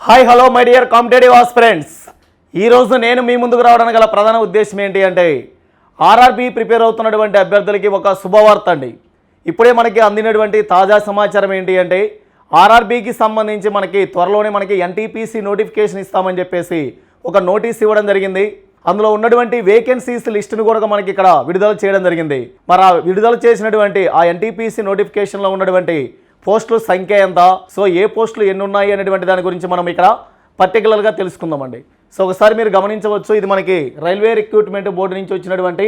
Hi hello my dear competitive aspirants. ఈరోజు నేను మీ ముందుకు రావడానికి గల ప్రధాన ఉద్దేశం ఏంటి అంటే ఆర్ఆర్బీ ప్రిపేర్ అవుతున్నటువంటి అభ్యర్థులకి ఒక శుభవార్త అండి. ఇప్పుడే మనకి అందినటువంటి తాజా సమాచారం ఏంటి అంటే ఆర్ఆర్బీకి సంబంధించి మనకి త్వరలోనే మనకి ఎన్టీపీసీ నోటిఫికేషన్ ఇస్తామని చెప్పేసి ఒక నోటీస్ ఇవ్వడం జరిగింది. అందులో ఉన్నటువంటి వేకెన్సీస్ లిస్టును కూడా మనకి ఇక్కడ విడుదల చేయడం జరిగింది. మరి ఆ విడుదల చేసినటువంటి ఆ ఎన్టీపీసీ నోటిఫికేషన్లో ఉన్నటువంటి పోస్టుల సంఖ్య ఎంత, సో ఏ పోస్టులు ఎన్ని ఉన్నాయి అనేటువంటి దాని గురించి మనం ఇక్కడ పర్టికులర్గా తెలుసుకుందామండి. సో ఒకసారి మీరు గమనించవచ్చు, ఇది మనకి రైల్వే రిక్రూట్మెంట్ బోర్డు నుంచి వచ్చినటువంటి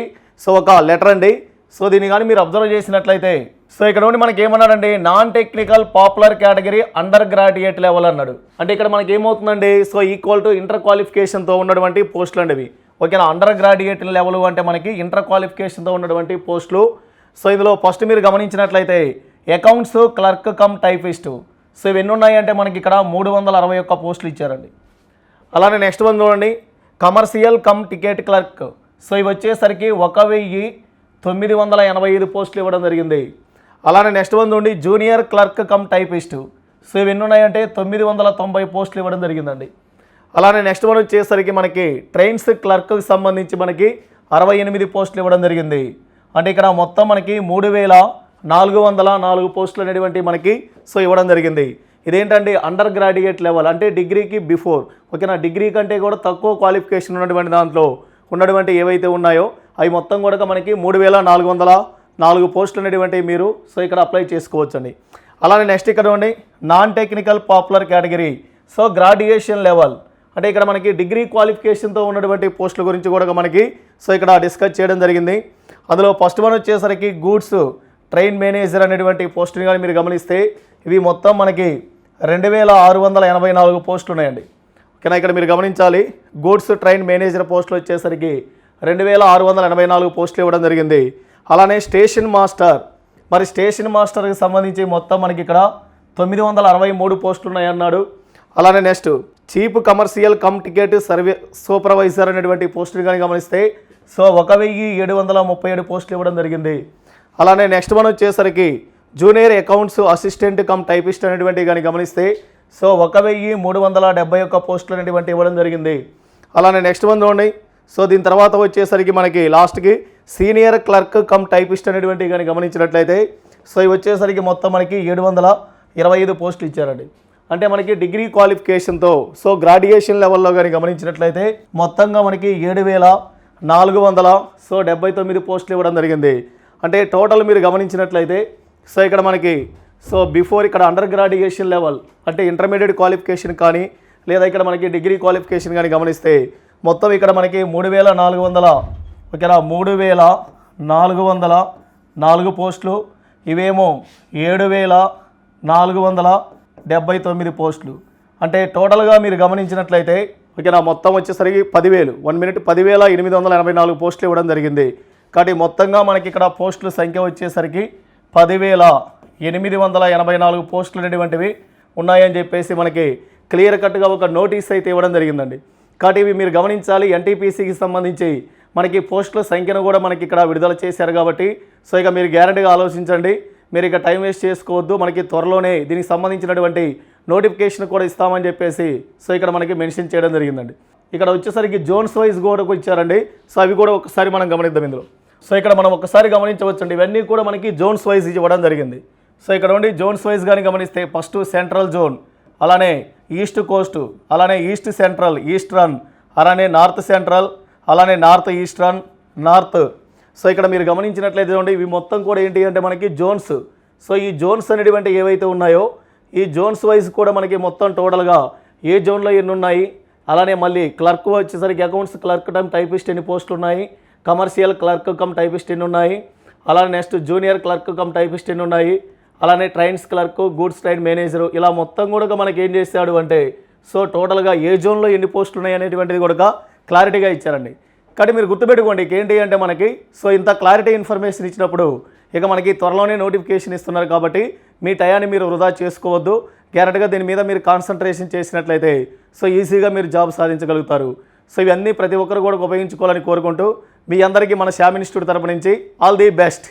ఒక లెటర్ అండి. సో దీన్ని కానీ మీరు అబ్జర్వ్ చేసినట్లయితే సో ఇక్కడ నుండి మనకి ఏమన్నాడండి, non technical popular category under graduate level అన్నాడు. అంటే ఇక్కడ మనకి ఏమవుతుందండి, సో ఈక్వల్ టు ఇంటర్ క్వాలిఫికేషన్తో ఉన్నటువంటి పోస్టులు అండి ఇవి. ఓకేనా, అండర్ గ్రాడ్యుయేట్ లెవెల్ అంటే మనకి ఇంటర్ క్వాలిఫికేషన్తో ఉన్నటువంటి పోస్టులు. సో ఇందులో ఫస్ట్ మీరు గమనించినట్లయితే accounts clerk cum typist, so ఇవి ఎన్ని ఉన్నాయంటే మనకి ఇక్కడ 361 పోస్టులు ఇచ్చారండి. అలానే నెక్స్ట్ వన్ చూడండి, commercial come ticket clerk, so ఇవి వచ్చేసరికి 1985 పోస్టులు ఇవ్వడం జరిగింది. అలానే నెక్స్ట్ వన్ చూడండి, junior clerk cum typist, so ఇవి ఎన్ని ఉన్నాయంటే 990 పోస్టులు ఇవ్వడం జరిగిందండి. అలానే నెక్స్ట్ వన్ వచ్చేసరికి మనకి ట్రైన్స్ క్లర్క్కి సంబంధించి మనకి 68 పోస్టులు ఇవ్వడం జరిగింది. అంటే ఇక్కడ మొత్తం మనకి 3404 పోస్టులు అనేటువంటి మనకి సో ఇవ్వడం జరిగింది. ఇదేంటంటే అండర్ గ్రాడ్యుయేట్ లెవెల్, అంటే డిగ్రీకి బిఫోర్. ఓకేనా, డిగ్రీ కంటే కూడా తక్కువ క్వాలిఫికేషన్ ఉన్నటువంటి దాంట్లో ఉన్నటువంటి ఏవైతే ఉన్నాయో అవి మొత్తం కూడా మనకి 3404 పోస్టులు అనేటువంటి మీరు సో ఇక్కడ అప్లై చేసుకోవచ్చండి. అలానే నెక్స్ట్ ఇక్కడ ఉండి non technical popular category, so graduation level, అంటే ఇక్కడ మనకి డిగ్రీ క్వాలిఫికేషన్తో ఉన్నటువంటి పోస్టుల గురించి కూడా మనకి సో ఇక్కడ డిస్కస్ చేయడం జరిగింది. అందులో ఫస్ట్ వన్ వచ్చేసరికి గూడ్స్ ట్రైన్ మేనేజర్ అనేటువంటి పోస్టుని కానీ మీరు గమనిస్తే ఇవి మొత్తం మనకి 2684 పోస్టులు ఉన్నాయండి. ఓకేనా, ఇక్కడ మీరు గమనించాలి, గూడ్స్ ట్రైన్ మేనేజర్ పోస్టులు వచ్చేసరికి 2684 పోస్టులు ఇవ్వడం జరిగింది. అలానే స్టేషన్ మాస్టర్, మరి స్టేషన్ మాస్టర్కి సంబంధించి మొత్తం మనకి ఇక్కడ 963 పోస్టులు ఉన్నాయన్నాడు. అలానే next chief commercial come ticket survey supervisor అనేటువంటి పోస్టుని కానీ గమనిస్తే సో 1737 పోస్టులు ఇవ్వడం జరిగింది. అలానే నెక్స్ట్ వన్ వచ్చేసరికి junior accounts assistant cum typist అనేటువంటి కానీ గమనిస్తే సో 1371 పోస్టులు అనేటువంటి ఇవ్వడం జరిగింది. అలానే నెక్స్ట్ వన్ చూడండి, సో దీని తర్వాత వచ్చేసరికి మనకి లాస్ట్కి సీనియర్ క్లర్క్ కమ్ టైపిస్ట్ అనేటువంటి కానీ గమనించినట్లయితే సో ఇవి వచ్చేసరికి మొత్తం మనకి 725 పోస్టులు ఇచ్చారండి. అంటే మనకి డిగ్రీ క్వాలిఫికేషన్తో సో గ్రాడ్యుయేషన్ లెవెల్లో కానీ గమనించినట్లయితే మొత్తంగా మనకి 7479 పోస్టులు ఇవ్వడం జరిగింది. అంటే టోటల్ మీరు గమనించినట్లయితే సో ఇక్కడ మనకి సో బిఫోర్ ఇక్కడ అండర్ గ్రాడ్యుయేషన్ లెవెల్ అంటే ఇంటర్మీడియట్ క్వాలిఫికేషన్ కానీ లేదా ఇక్కడ మనకి డిగ్రీ క్వాలిఫికేషన్ కానీ గమనిస్తే మొత్తం ఇక్కడ మనకి 3400 ఓకేనా 3404 పోస్టులు, ఇవేమో 7479 పోస్టులు. అంటే టోటల్గా మీరు గమనించినట్లయితే ఓకేనా మొత్తం వచ్చేసరికి 10,884 పోస్టులు ఇవ్వడం జరిగింది. కాబట్టి మొత్తంగా మనకి ఇక్కడ పోస్టుల సంఖ్య వచ్చేసరికి 10,884 పోస్టులు అనేటువంటివి ఉన్నాయని చెప్పేసి మనకి క్లియర్ కట్గా ఒక నోటీస్ అయితే ఇవ్వడం జరిగిందండి. కాబట్టి ఇవి మీరు గమనించాలి, ఎన్టీపీసీకి సంబంధించి మనకి పోస్టుల సంఖ్యను కూడా మనకి ఇక్కడ విడుదల చేశారు కాబట్టి సో ఇక మీరు గ్యారెంటీగా ఆలోచించండి, మీరు ఇక టైం వేస్ట్ చేసుకోవద్దు. మనకి త్వరలోనే దీనికి సంబంధించినటువంటి నోటిఫికేషన్ కూడా ఇస్తామని చెప్పేసి సో ఇక్కడ మనకి మెన్షన్ చేయడం జరిగిందండి. ఇక్కడ వచ్చేసరికి జోన్స్ వైజ్ కూడా ఇచ్చారండి. సో అవి కూడా ఒకసారి మనం గమనిద్దాం ఇందులో. సో ఇక్కడ మనం ఒకసారి గమనించవచ్చండి, ఇవన్నీ కూడా మనకి జోన్స్ వైజ్ ఇవ్వడం జరిగింది. సో ఇక్కడ ఉండి జోన్స్ వైజ్ కానీ గమనిస్తే ఫస్ట్ సెంట్రల్ జోన్, అలానే ఈస్ట్ కోస్ట్, అలానే ఈస్ట్ సెంట్రల్ ఈస్టర్న్, అలానే నార్త్ సెంట్రల్, అలానే నార్త్ ఈస్టర్న్, నార్త్. సో ఇక్కడ మీరు గమనించినట్లయితే చూడండి ఇవి మొత్తం కూడా ఏంటి అంటే మనకి జోన్స్. సో ఈ జోన్స్ అనేటువంటి ఏవైతే ఉన్నాయో ఈ జోన్స్ వైజ్ కూడా మనకి మొత్తం టోటల్గా ఏ జోన్లో ఎన్ని ఉన్నాయి, అలానే మళ్ళీ క్లర్క్ వచ్చేసరికి అకౌంట్స్ క్లర్క్ కమ్ టైపిస్ట్ ఎన్ని పోస్టులు ఉన్నాయి, కమర్షియల్ క్లర్క్ కమ్ టైపిస్ట్ ఎన్ని ఉన్నాయి, అలానే next junior clerk cum typist ఎన్ని ఉన్నాయి, అలానే trains clerk, goods train manager, ఇలా మొత్తం కూడా మనకి ఏం చేశాడు అంటే సో టోటల్గా ఏ జోన్లో ఎన్ని పోస్టులు ఉన్నాయి అనేటువంటిది కూడా క్లారిటీగా ఇచ్చారండి. కాబట్టి మీరు గుర్తుపెట్టుకోండి ఏంటి అంటే మనకి సో ఇంత క్లారిటీ ఇన్ఫర్మేషన్ ఇచ్చినప్పుడు ఇక మనకి త్వరలోనే నోటిఫికేషన్ ఇస్తున్నారు కాబట్టి మీ టయాన్ని మీరు వృధా చేసుకోవద్దు. గ్యారెంటీగా దీని మీద మీరు కాన్సన్ట్రేషన్ చేసినట్లయితే సో ఈజీగా మీరు జాబ్ సాధించగలుగుతారు. సో ఇవన్నీ ప్రతి ఒక్కరు కూడా ఉపయోగించుకోవాలని కోరుకుంటూ మీ అందరికీ మన శ్యామ్ ఇన్స్టిట్యూట్ తరపు నుంచి ఆల్ ది బెస్ట్.